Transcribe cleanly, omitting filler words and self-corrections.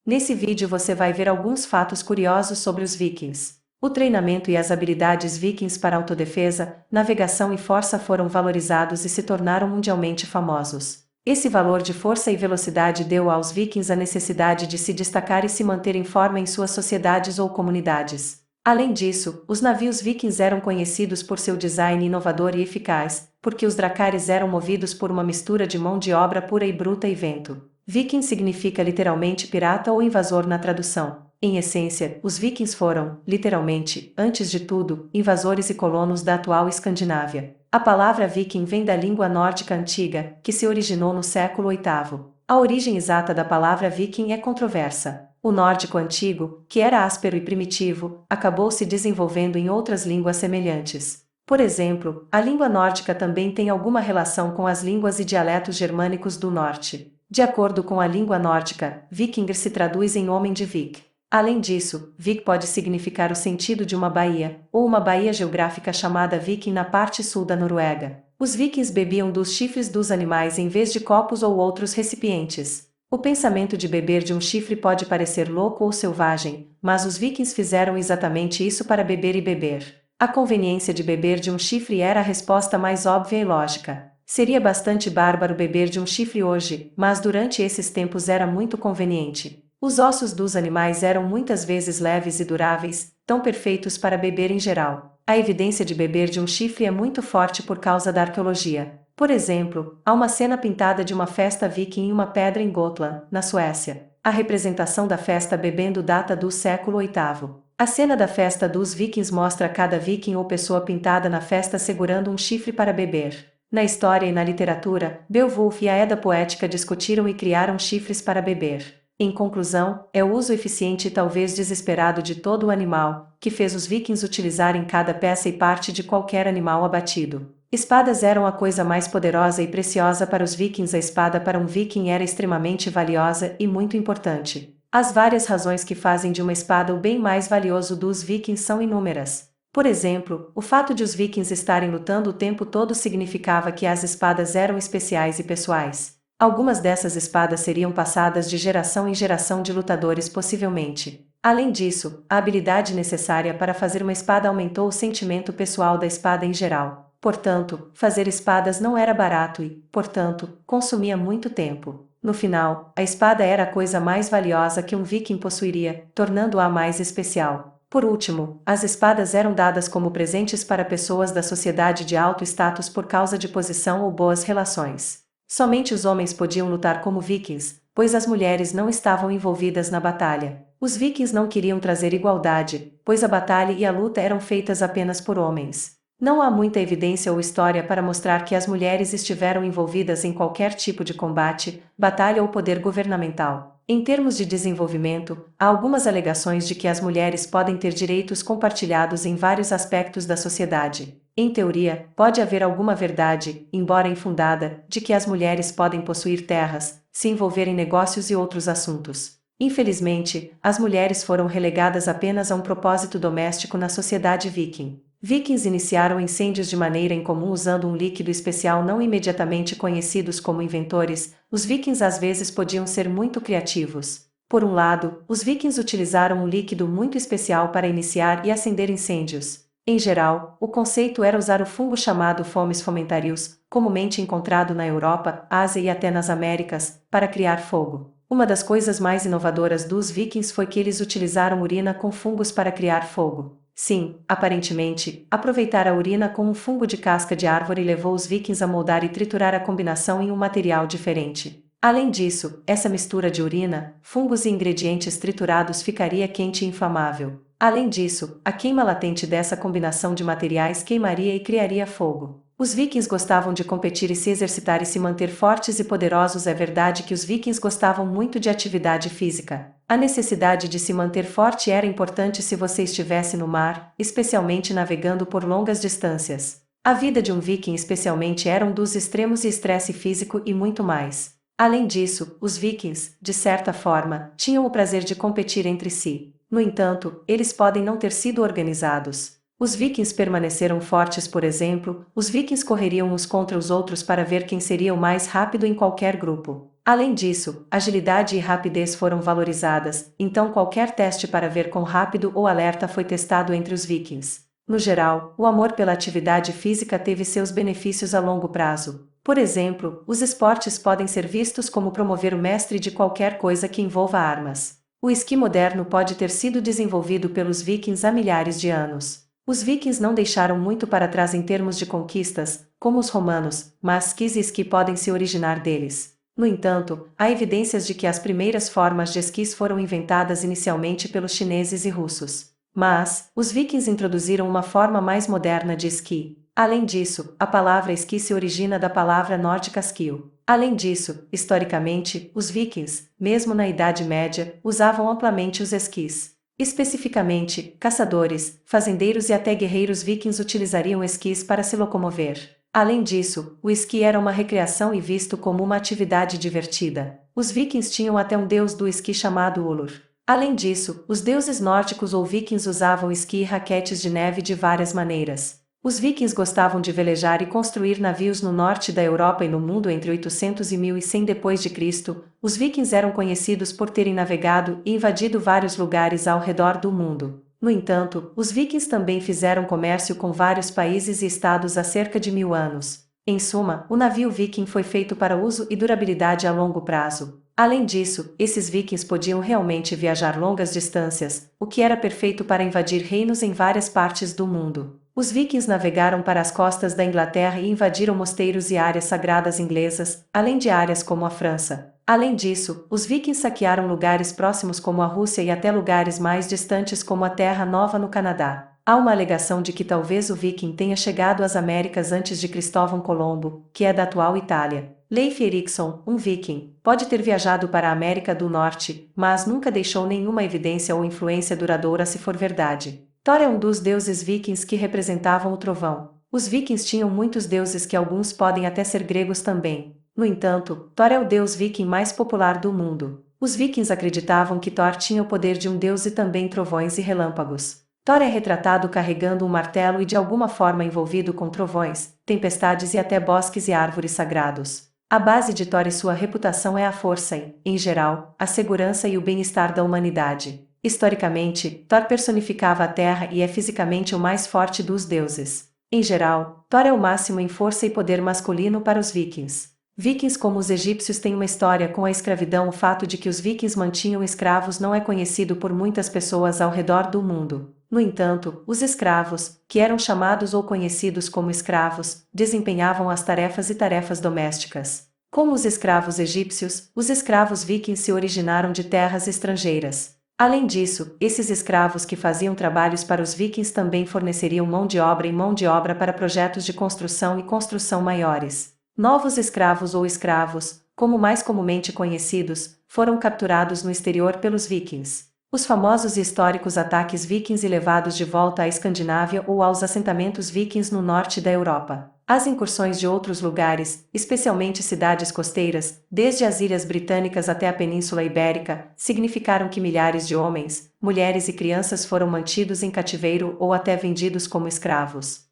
Nesse vídeo você vai ver alguns fatos curiosos sobre os vikings. O treinamento e as habilidades vikings para autodefesa, navegação e força foram valorizados e se tornaram mundialmente famosos. Esse valor de força e velocidade deu aos vikings a necessidade de se destacar e se manter em forma em suas sociedades ou comunidades. Além disso, os navios vikings eram conhecidos por seu design inovador e eficaz, porque os dracares eram movidos por uma mistura de mão de obra pura e bruta e vento. Viking significa literalmente pirata ou invasor na tradução. Em essência, os vikings foram, literalmente, antes de tudo, invasores e colonos da atual Escandinávia. A palavra viking vem da língua nórdica antiga, que se originou no século VIII. A origem exata da palavra viking é controversa. O nórdico antigo, que era áspero e primitivo, acabou se desenvolvendo em outras línguas semelhantes. Por exemplo, a língua nórdica também tem alguma relação com as línguas e dialetos germânicos do norte. De acordo com a língua nórdica, Vikingr se traduz em homem de Vik. Além disso, Vik pode significar o sentido de uma baía, ou uma baía geográfica chamada Viking na parte sul da Noruega. Os vikings bebiam dos chifres dos animais em vez de copos ou outros recipientes. O pensamento de beber de um chifre pode parecer louco ou selvagem, mas os vikings fizeram exatamente isso para beber e beber. A conveniência de beber de um chifre era a resposta mais óbvia e lógica. Seria bastante bárbaro beber de um chifre hoje, mas durante esses tempos era muito conveniente. Os ossos dos animais eram muitas vezes leves e duráveis, tão perfeitos para beber em geral. A evidência de beber de um chifre é muito forte por causa da arqueologia. Por exemplo, há uma cena pintada de uma festa viking em uma pedra em Gotland, na Suécia. A representação da festa bebendo data do século VIII. A cena da festa dos vikings mostra cada viking ou pessoa pintada na festa segurando um chifre para beber. Na história e na literatura, Beowulf e a Edda poética discutiram e criaram chifres para beber. Em conclusão, é o uso eficiente e talvez desesperado de todo o animal, que fez os vikings utilizarem cada peça e parte de qualquer animal abatido. Espadas eram a coisa mais poderosa e preciosa para os vikings. A espada para um viking era extremamente valiosa e muito importante. As várias razões que fazem de uma espada o bem mais valioso dos vikings são inúmeras. Por exemplo, o fato de os vikings estarem lutando o tempo todo significava que as espadas eram especiais e pessoais. Algumas dessas espadas seriam passadas de geração em geração de lutadores possivelmente. Além disso, a habilidade necessária para fazer uma espada aumentou o sentimento pessoal da espada em geral. Portanto, fazer espadas não era barato e, portanto, consumia muito tempo. No final, a espada era a coisa mais valiosa que um viking possuiria, tornando-a mais especial. Por último, as espadas eram dadas como presentes para pessoas da sociedade de alto status por causa de posição ou boas relações. Somente os homens podiam lutar como vikings, pois as mulheres não estavam envolvidas na batalha. Os vikings não queriam trazer igualdade, pois a batalha e a luta eram feitas apenas por homens. Não há muita evidência ou história para mostrar que as mulheres estiveram envolvidas em qualquer tipo de combate, batalha ou poder governamental. Em termos de desenvolvimento, há algumas alegações de que as mulheres podem ter direitos compartilhados em vários aspectos da sociedade. Em teoria, pode haver alguma verdade, embora infundada, de que as mulheres podem possuir terras, se envolver em negócios e outros assuntos. Infelizmente, as mulheres foram relegadas apenas a um propósito doméstico na sociedade viking. Vikings iniciaram incêndios de maneira incomum usando um líquido especial não imediatamente conhecidos como inventores. Os vikings às vezes podiam ser muito criativos. Por um lado, os vikings utilizaram um líquido muito especial para iniciar e acender incêndios. Em geral, o conceito era usar o fungo chamado Fomes fomentarius, comumente encontrado na Europa, Ásia e até nas Américas, para criar fogo. Uma das coisas mais inovadoras dos vikings foi que eles utilizaram urina com fungos para criar fogo. Sim, aparentemente, aproveitar a urina com um fungo de casca de árvore levou os vikings a moldar e triturar a combinação em um material diferente. Além disso, essa mistura de urina, fungos e ingredientes triturados ficaria quente e inflamável. Além disso, a queima latente dessa combinação de materiais queimaria e criaria fogo. Os vikings gostavam de competir e se exercitar e se manter fortes e poderosos. É verdade que os vikings gostavam muito de atividade física. A necessidade de se manter forte era importante se você estivesse no mar, especialmente navegando por longas distâncias. A vida de um viking especialmente era um dos extremos e estresse físico e muito mais. Além disso, os vikings, de certa forma, tinham o prazer de competir entre si. No entanto, eles podem não ter sido organizados. Os vikings permaneceram fortes. Por exemplo, os vikings correriam uns contra os outros para ver quem seria o mais rápido em qualquer grupo. Além disso, agilidade e rapidez foram valorizadas, então qualquer teste para ver quão rápido ou alerta foi testado entre os vikings. No geral, o amor pela atividade física teve seus benefícios a longo prazo. Por exemplo, os esportes podem ser vistos como promover o mestre de qualquer coisa que envolva armas. O esqui moderno pode ter sido desenvolvido pelos vikings há milhares de anos. Os vikings não deixaram muito para trás em termos de conquistas, como os romanos, mas skis e esqui podem se originar deles. No entanto, há evidências de que as primeiras formas de esquis foram inventadas inicialmente pelos chineses e russos. Mas, os vikings introduziram uma forma mais moderna de esqui. Além disso, a palavra esqui se origina da palavra nórdica skill. Além disso, historicamente, os vikings, mesmo na Idade Média, usavam amplamente os esquis. Especificamente, caçadores, fazendeiros e até guerreiros vikings utilizariam esquis para se locomover. Além disso, o esqui era uma recreação e visto como uma atividade divertida. Os vikings tinham até um deus do esqui chamado Ulur. Além disso, os deuses nórdicos ou vikings usavam esqui e raquetes de neve de várias maneiras. Os vikings gostavam de velejar e construir navios no norte da Europa e no mundo entre 800 e 1100 d.C. Os vikings eram conhecidos por terem navegado e invadido vários lugares ao redor do mundo. No entanto, os vikings também fizeram comércio com vários países e estados há cerca de 1000 anos. Em suma, o navio viking foi feito para uso e durabilidade a longo prazo. Além disso, esses vikings podiam realmente viajar longas distâncias, o que era perfeito para invadir reinos em várias partes do mundo. Os vikings navegaram para as costas da Inglaterra e invadiram mosteiros e áreas sagradas inglesas, além de áreas como a França. Além disso, os vikings saquearam lugares próximos como a Rússia e até lugares mais distantes como a Terra Nova no Canadá. Há uma alegação de que talvez o viking tenha chegado às Américas antes de Cristóvão Colombo, que é da atual Itália. Leif Erikson, um viking, pode ter viajado para a América do Norte, mas nunca deixou nenhuma evidência ou influência duradoura se for verdade. Thor é um dos deuses vikings que representavam o trovão. Os vikings tinham muitos deuses que alguns podem até ser gregos também. No entanto, Thor é o deus viking mais popular do mundo. Os vikings acreditavam que Thor tinha o poder de um deus e também trovões e relâmpagos. Thor é retratado carregando um martelo e de alguma forma envolvido com trovões, tempestades e até bosques e árvores sagrados. A base de Thor e sua reputação é a força e, em geral, a segurança e o bem-estar da humanidade. Historicamente, Thor personificava a Terra e é fisicamente o mais forte dos deuses. Em geral, Thor é o máximo em força e poder masculino para os vikings. Vikings como os egípcios têm uma história com a escravidão. O fato de que os vikings mantinham escravos não é conhecido por muitas pessoas ao redor do mundo. No entanto, os escravos, que eram chamados ou conhecidos como escravos, desempenhavam as tarefas e tarefas domésticas. Como os escravos egípcios, os escravos vikings se originaram de terras estrangeiras. Além disso, esses escravos que faziam trabalhos para os vikings também forneceriam mão de obra e mão de obra para projetos de construção e construção maiores. Novos escravos ou escravos, como mais comumente conhecidos, foram capturados no exterior pelos vikings. Os famosos e históricos ataques vikings e levados de volta à Escandinávia ou aos assentamentos vikings no norte da Europa. As incursões de outros lugares, especialmente cidades costeiras, desde as Ilhas Britânicas até a Península Ibérica, significaram que milhares de homens, mulheres e crianças foram mantidos em cativeiro ou até vendidos como escravos.